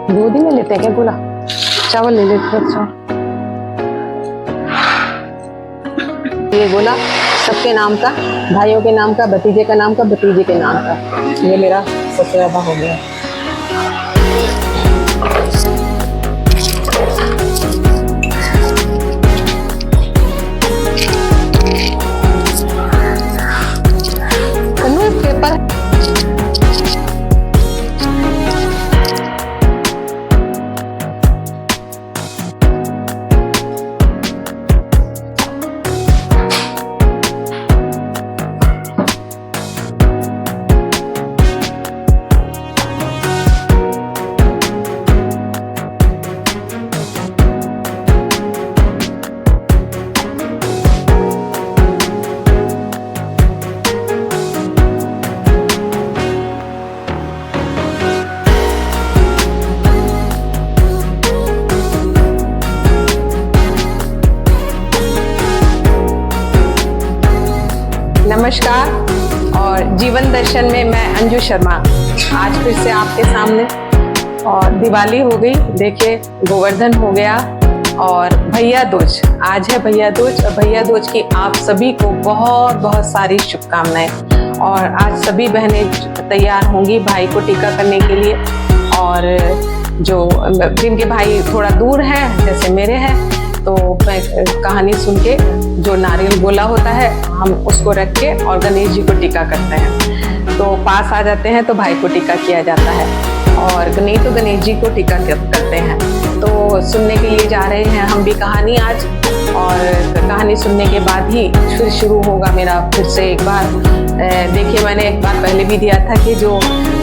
गोदी में लेते हैं क्या गोला? चावल ले लेते। अच्छा, ये गोला सबके नाम का, भाइयों के नाम का, भतीजे का नाम का, भतीजे के नाम का। ये मेरा सबसे ज्यादा हो गया। पेपर नमस्कार और जीवन दर्शन में मैं अंजू शर्मा आज फिर से आपके सामने। और दिवाली हो गई, देखिए गोवर्धन हो गया और भैया दूज आज है। भैया दूज और भैया दूज की आप सभी को बहुत बहुत सारी शुभकामनाएं। और आज सभी बहनें तैयार होंगी भाई को टीका करने के लिए। और जो जिनके भाई थोड़ा दूर हैं जैसे मेरे हैं, तो मैं कहानी सुन के जो नारियल गोला होता है हम उसको रख के और गणेश जी को टीका करते हैं। तो पास आ जाते हैं तो भाई को टीका किया जाता है, और नहीं तो गणेश जी को टीका करते हैं। तो सुनने के लिए जा रहे हैं हम भी कहानी आज। और कहानी सुनने के बाद ही फिर शुरू होगा मेरा फिर से एक बार। देखिए मैंने एक बार पहले भी दिया था कि जो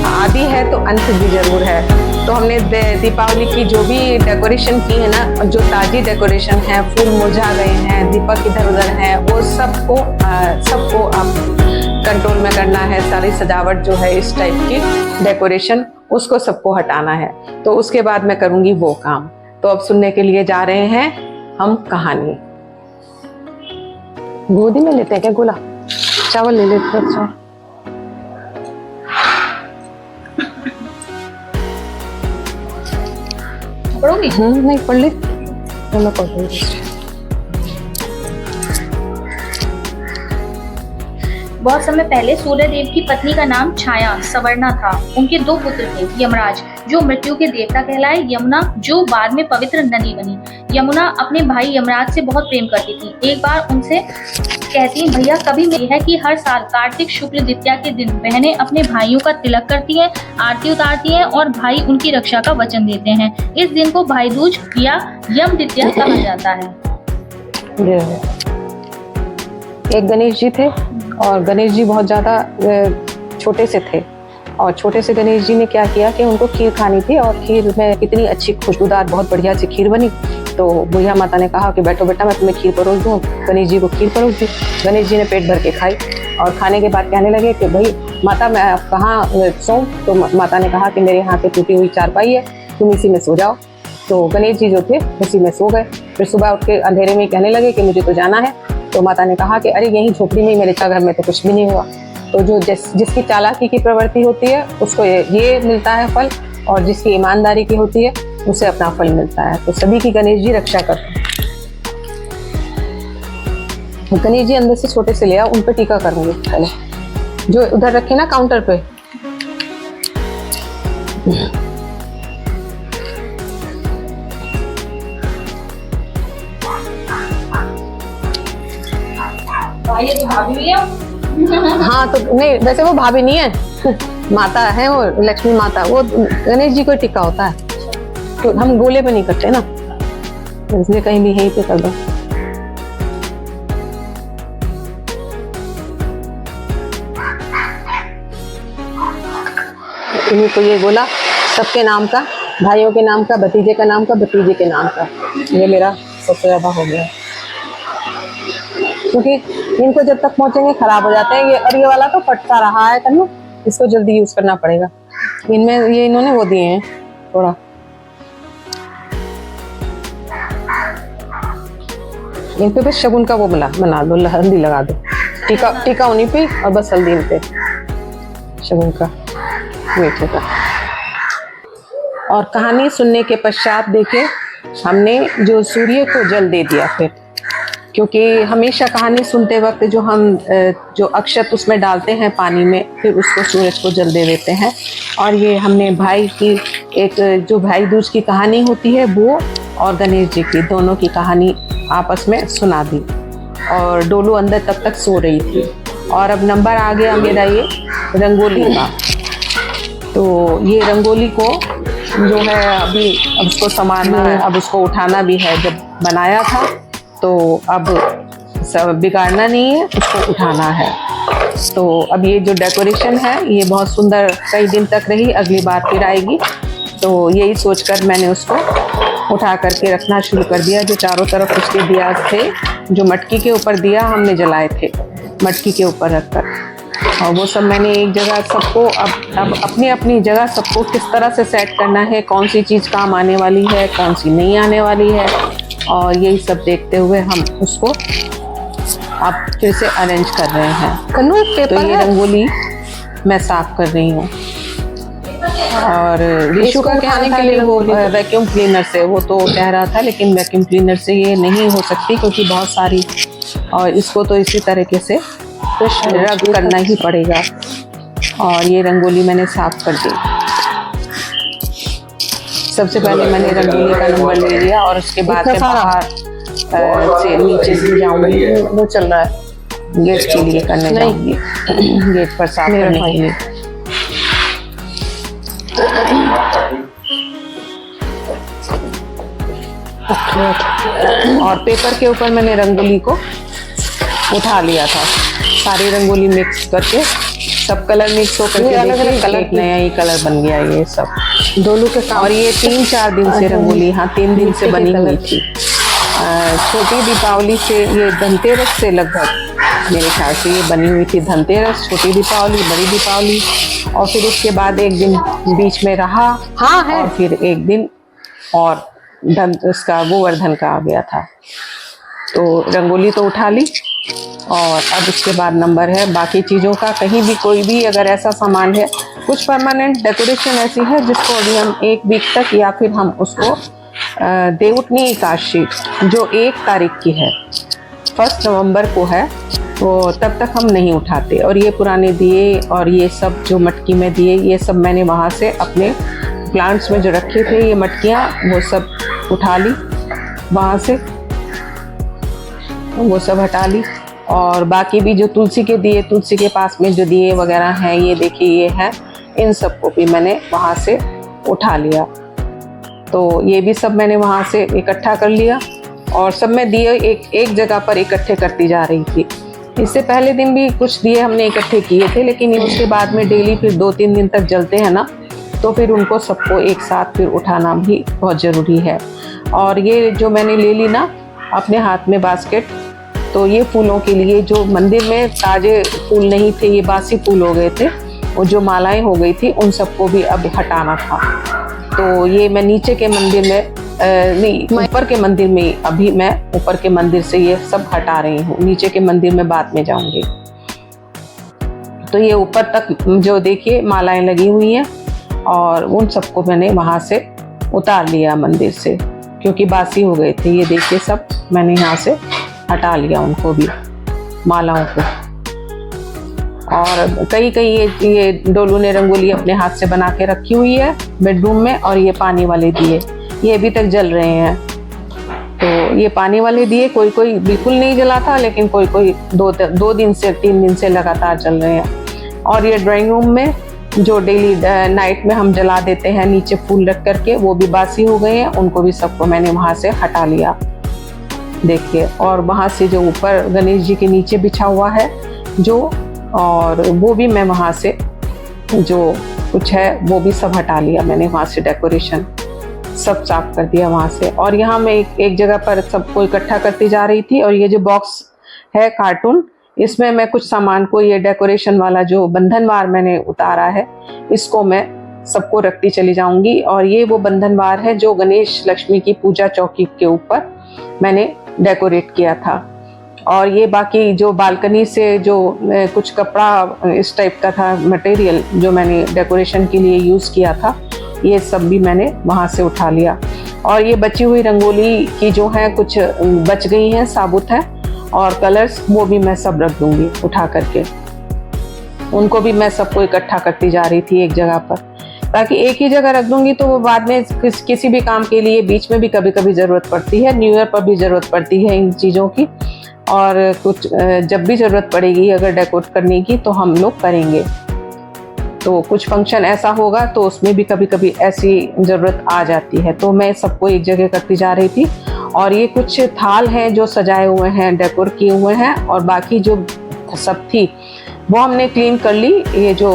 आदि है तो अंत भी जरूर है। तो हमने दीपावली की जो भी डेकोरेशन की है ना, जो ताजी डेकोरेशन है, फूल मुरझा गए हैं, दीपक इधर उधर है, वो सबको आप कंट्रोल में करना है। सारी सजावट जो है इस टाइप की डेकोरेशन, उसको सबको हटाना है। तो उसके बाद मैं करूँगी वो काम। तो अब सुनने के लिए जा रहे हैं हम कहानी। गोदी में लेते हैं क्या गोला? चावल ले लेते। अच्छा, पढ़ोगी? नहीं पढ़ ली तो मैं पढ़ लूँगी। बहुत समय पहले सूर्यदेव की पत्नी का नाम छाया सवर्णा था। उनके दो पुत्र थे, यमराज जो मृत्यु के देवता कहलाए, यमुना जो बाद में पवित्र नदी बनी। यमुना अपने भाई यमराज से बहुत प्रेम करती थी। एक बार उनसे कहती, भैया कभी में है कि हर साल कार्तिक शुक्ल द्वितीया के दिन बहनें अपने भाइयों का तिलक करती हैं, आरती उतारती हैं और भाई उनकी रक्षा का वचन देते हैं। इस दिन को भाई दूज या यम द्वितीया कहा जाता है। एक गणेश जी थे और गणेश जी बहुत ज़्यादा छोटे से थे। और छोटे से गणेश जी ने क्या किया कि उनको खीर खानी थी, और खीर में कितनी अच्छी खुशबूदार बहुत बढ़िया सी खीर बनी। तो बुढ़िया माता ने कहा कि बैठो बेटा मैं तुम्हें खीर परोस दूँ। गणेश जी को खीर परोस दी। गणेश जी ने पेट भर के खाई और खाने के बाद कहने लगे कि भाई माता मैं कहाँ सोऊं? तो माता ने कहा कि मेरे यहाँ पे टूटी हुई चारपाई है, तुम इसी में सो जाओ। तो गणेश जी जो थे उसी में सो गए। फिर सुबह उठ के अंधेरे में कहने लगे कि मुझे तो जाना है। तो माता ने कहा कि अरे यहीं झोपड़ी में मेरे घर में तो कुछ भी नहीं हुआ। तो जो जिसकी चालाकी की प्रवृत्ति होती है उसको ये मिलता है फल, और जिसकी ईमानदारी की होती है उसे अपना फल मिलता है। तो सभी की गणेश जी रक्षा करते हैं। गणेश जी अंदर से छोटे से ले आओ, उन पे टीका करूंगी पहले, जो उधर रखे ना काउंटर पे। ये तो भाभी है। हाँ तो नहीं, वैसे वो भाभी नहीं है, माता है वो, लक्ष्मी माता। वो गणेश जी को टिक्का होता है, तो हम गोले पे नहीं करते ना, इसलिए कहीं भी यहीं पे कर दो। इन्हीं को ये गोला सबके नाम का, भाइयों के नाम का, भतीजे का नाम का, भतीजे के नाम का। ये मेरा सबसे ज्यादा हो गया, क्योंकि इनको जब तक पहुंचेंगे खराब हो जाते हैं ये। और ये वाला तो फटता रहा है कन्नू, इसको जल्दी यूज करना पड़ेगा। इनमें ये इन्होंने वो दिए हैं थोड़ा। इन पे बस शगुन का वो बना दो, हल्दी लगा दो, टीका उन्हीं पे, और बस हल्दी इन पे शगुन का मीठे का। और कहानी सुनने के पश्चात देखिए हमने जो सूर्य को जल दे दिया फिर, क्योंकि हमेशा कहानी सुनते वक्त जो हम जो अक्षत उसमें डालते हैं पानी में, फिर उसको सूरज को जल दे देते हैं। और ये हमने भाई की एक जो भाई दूज की कहानी होती है वो और गणेश जी की दोनों की कहानी आपस में सुना दी। और डोलू अंदर तब तक सो रही थी। और अब नंबर आ गया मेरा ये रंगोली का। तो ये रंगोली को जो है अभी अब उसको संभालना है, अब उसको उठाना भी है। जब बनाया था तो अब सब बिगाड़ना नहीं है, उसको उठाना है। तो अब ये जो डेकोरेशन है ये बहुत सुंदर कई दिन तक रही, अगली बार फिर आएगी। तो यही सोचकर मैंने उसको उठा करके रखना शुरू कर दिया। जो चारों तरफ उसके दिया थे, जो मटकी के ऊपर दिया हमने जलाए थे, मटकी के ऊपर रखकर, और वो सब मैंने एक जगह सबको अब अपनी अपनी जगह सबको किस तरह से सेट करना है, कौन सी चीज़ काम आने वाली है, कौन सी नहीं आने वाली है, और यही सब देखते हुए हम उसको अब फिर से अरेंज कर रहे हैं। कन्नू एक पेपर तो ये रंगोली मैं साफ कर रही हूँ। और ऋषु का कहने के लिए वो वैक्यूम क्लीनर से, वो तो कह रहा था लेकिन वैक्यूम क्लीनर से ये नहीं हो सकती क्योंकि बहुत सारी, और इसको तो इसी तरीके से रब करना ही पड़ेगा। और ये रंगोली मैंने साफ कर दी। सबसे पहले मैंने रंगोली का नंबर ले लिया और उसके बाद मैं बाहर से नीचे से जाऊंगी, वो चल रहा है गेट के लिए करने जाऊंगी, गेट पर साफ करने के लिए। और पेपर के ऊपर मैंने रंगोली को उठा लिया था, सारी रंगोली मिक्स करके, सब कलर मिक्स होकर के अलग-अलग कलर, एक नया ही कलर बन गया ये सब डोलू के साथ। और ये 3-4 दिन से रंगोली, हाँ 3 दिन से बनी हुई थी। छोटी दीपावली से, ये धनतेरस से लगभग मेरे ख्याल से ये बनी हुई थी। धनतेरस, छोटी दीपावली, बड़ी दीपावली, और फिर उसके बाद एक दिन बीच में रहा, हाँ है, और फिर एक दिन और उसका गोवर्धन का आ गया था। तो रंगोली तो उठा ली और अब उसके बाद नंबर है बाकी चीज़ों का। कहीं भी कोई भी अगर ऐसा सामान है, कुछ परमानेंट डेकोरेशन ऐसी है जिसको अभी हम 1 वीक तक, या फिर हम उसको देवउठनी एकादशी जो 1 तारीख की है, 1 नवंबर को है, तो तब तक हम नहीं उठाते। और ये पुराने दिए और ये सब जो मटकी में दिए, ये सब मैंने वहाँ से अपने प्लांट्स में जो रखे थे ये मटकियाँ, वो सब उठा ली वहाँ से, वो सब हटा ली। और बाकी भी जो तुलसी के दिए, तुलसी के पास में जो दिए वगैरह हैं, ये देखिए ये है, इन सबको भी मैंने वहाँ से उठा लिया। तो ये भी सब मैंने वहाँ से इकट्ठा कर लिया और सब में दिए एक जगह पर इकट्ठे करती जा रही थी। इससे पहले दिन भी कुछ दिए हमने इकट्ठे किए थे, लेकिन उसके बाद में डेली फिर 2-3 दिन तक जलते हैं ना, तो फिर उनको सबको एक साथ फिर उठाना भी बहुत ज़रूरी है। और ये जो मैंने ले ली ना अपने हाथ में बास्केट, तो ये फूलों के लिए, जो मंदिर में ताज़े फूल नहीं थे, ये बासी फूल हो गए थे, और जो मालाएं हो गई थी उन सबको भी अब हटाना था। तो ये मैं नीचे के मंदिर में नहीं, ऊपर के मंदिर में, अभी मैं ऊपर के मंदिर से ये सब हटा रही हूँ, नीचे के मंदिर में बाद में जाऊंगी। तो ये ऊपर तक जो देखिए मालाएं लगी हुई हैं, और उन सबको मैंने वहाँ से उतार लिया मंदिर से, क्योंकि बासी हो गए थे। ये देखिए सब मैंने यहाँ से हटा लिया उनको भी, मालाओं को। और कई ये डोलू ने रंगोली अपने हाथ से बना के रखी हुई है बेडरूम में। और ये पानी वाले दिए, ये अभी तक जल रहे हैं। तो ये पानी वाले दिए कोई बिल्कुल नहीं जला था, लेकिन कोई 2 दिन से 3 दिन से लगातार जल रहे हैं। और ये ड्राइंग रूम में जो डेली नाइट में हम जला देते हैं नीचे फूल रख करके, वो भी बासी हो गए हैं, उनको भी सबको मैंने वहाँ से हटा लिया, देखिए। और वहाँ से जो ऊपर गणेश जी के नीचे बिछा हुआ है जो, और वो भी मैं वहाँ से जो कुछ है वो भी सब हटा लिया मैंने वहाँ से, डेकोरेशन सब साफ कर दिया वहाँ से। और यहाँ मैं एक जगह पर सबको इकट्ठा करती जा रही थी। और ये जो बॉक्स है कार्टून, इसमें मैं कुछ सामान को, ये डेकोरेशन वाला जो बंधनवार मैंने उतारा है, इसको मैं सबको रखती चली जाऊंगी। और ये वो बंधनवार है जो गणेश लक्ष्मी की पूजा चौकी के ऊपर मैंने डेकोरेट किया था। और ये बाकी जो बालकनी से जो कुछ कपड़ा इस टाइप का था मटेरियल जो मैंने डेकोरेशन के लिए यूज़ किया था, ये सब भी मैंने वहाँ से उठा लिया। और ये बची हुई रंगोली की जो है कुछ बच गई हैं, साबुत है, और कलर्स वो भी मैं सब रख दूंगी उठा करके। उनको भी मैं सबको इकट्ठा करती जा रही थी एक जगह पर, ताकि एक ही जगह रख दूंगी तो वो बाद में किसी भी काम के लिए बीच में भी कभी कभी ज़रूरत पड़ती है। न्यू ईयर पर भी ज़रूरत पड़ती है इन चीज़ों की, और कुछ जब भी ज़रूरत पड़ेगी अगर डेकोरेट करने की तो हम लोग करेंगे। तो कुछ फंक्शन ऐसा होगा तो उसमें भी कभी कभी ऐसी ज़रूरत आ जाती है। तो मैं सबको एक जगह करती जा रही थी। और ये कुछ थाल हैं जो सजाए हुए हैं, डेकोर किए हुए हैं, और बाकी जो सब थी वो हमने क्लीन कर ली। ये जो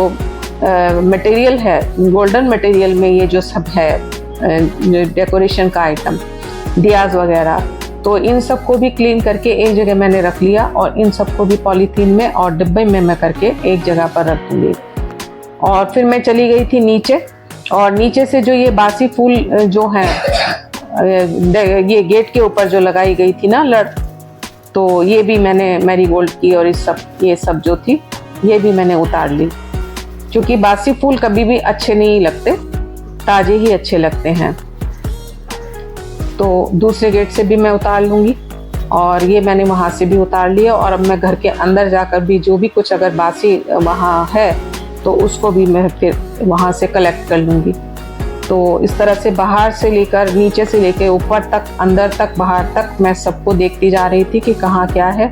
मटेरियल है, गोल्डन मटेरियल में ये जो सब है डेकोरेशन का आइटम, दियाज वगैरह, तो इन सबको भी क्लीन करके एक जगह मैंने रख लिया। और इन सबको भी पॉलीथीन में और डिब्बे में मैं करके एक जगह पर रख दूँगी। और फिर मैं चली गई थी नीचे, और नीचे से जो ये बासी फूल जो हैं, ये गेट के ऊपर जो लगाई गई थी ना लड़, तो ये भी मैंने मैरीगोल्ड की और ये सब जो थी ये भी मैंने उतार ली, क्योंकि बासी फूल कभी भी अच्छे नहीं लगते, ताज़े ही अच्छे लगते हैं। तो दूसरे गेट से भी मैं उतार लूँगी, और ये मैंने वहाँ से भी उतार लिया। और अब मैं घर के अंदर जाकर भी जो भी कुछ अगर बासी वहाँ है तो उसको भी मैं फिर वहाँ से कलेक्ट कर लूँगी। तो इस तरह से बाहर से लेकर, नीचे से लेकर ऊपर तक, अंदर तक, बाहर तक मैं सबको देखती जा रही थी कि कहाँ क्या है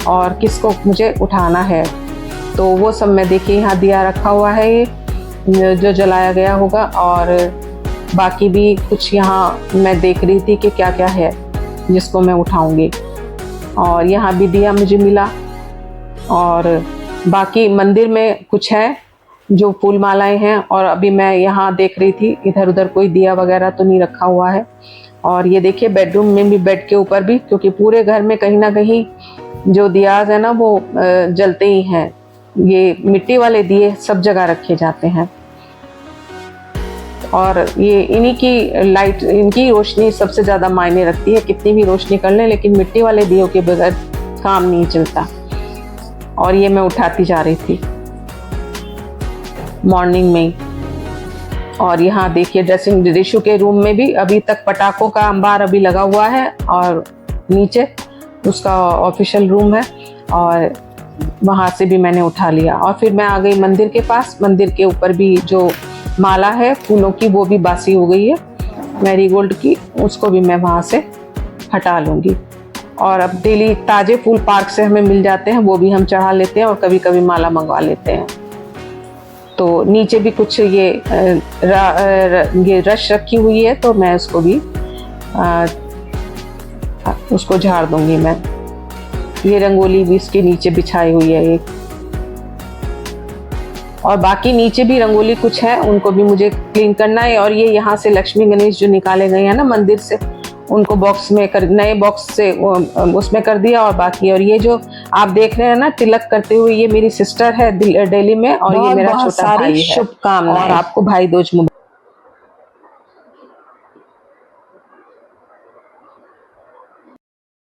और किसको मुझे उठाना है। तो वो सब मैं देखिए, यहाँ दिया रखा हुआ है ये जो जलाया गया होगा, और बाकी भी कुछ यहाँ मैं देख रही थी कि क्या क्या है जिसको मैं उठाऊंगी। और यहाँ भी दिया मुझे मिला। और बाकी मंदिर में कुछ है जो फूल मालाएं हैं, और अभी मैं यहाँ देख रही थी इधर उधर कोई दिया वगैरह तो नहीं रखा हुआ है। और ये देखिए बेडरूम में भी, बेड के ऊपर भी, क्योंकि पूरे घर में कहीं ना कहीं जो दियाज है ना वो जलते ही हैं। ये मिट्टी वाले दिए सब जगह रखे जाते हैं, और ये इन्हीं की लाइट, इनकी रोशनी सबसे ज़्यादा मायने रखती है। कितनी भी रोशनी कर लें लेकिन मिट्टी वाले दियों के बगैर काम नहीं चलता। और ये मैं उठाती जा रही थी मॉर्निंग में ही। और यहाँ देखिए ड्रेसिंग रिशु के रूम में भी अभी तक पटाखों का अंबार अभी लगा हुआ है, और नीचे उसका ऑफिशियल रूम है, और वहाँ से भी मैंने उठा लिया। और फिर मैं आ गई मंदिर के पास। मंदिर के ऊपर भी जो माला है फूलों की वो भी बासी हो गई है मैरीगोल्ड की, उसको भी मैं वहाँ से हटा लूँगी। और अब डेली ताज़े फूल पार्क से हमें मिल जाते हैं, वो भी हम चढ़ा लेते हैं, और कभी कभी माला मंगवा लेते हैं। तो नीचे भी कुछ ये रश रखी हुई है, तो मैं उसको भी उसको झाड़ दूंगी मैं। ये रंगोली भी इसके नीचे बिछाई हुई है एक, और बाकी नीचे भी रंगोली कुछ है, उनको भी मुझे क्लीन करना है। और ये यहाँ से लक्ष्मी गणेश जो निकाले गए हैं ना मंदिर से, उनको बॉक्स में नए बॉक्स से उसमें कर दिया। और बाकी, और ये जो आप देख रहे हैं ना तिलक करते हुए, ये मेरी सिस्टर है दिल्ली में, और ये मेरा छोटा भाई है। शुभकामनाएं, और आपको भाई दूज मुबारक।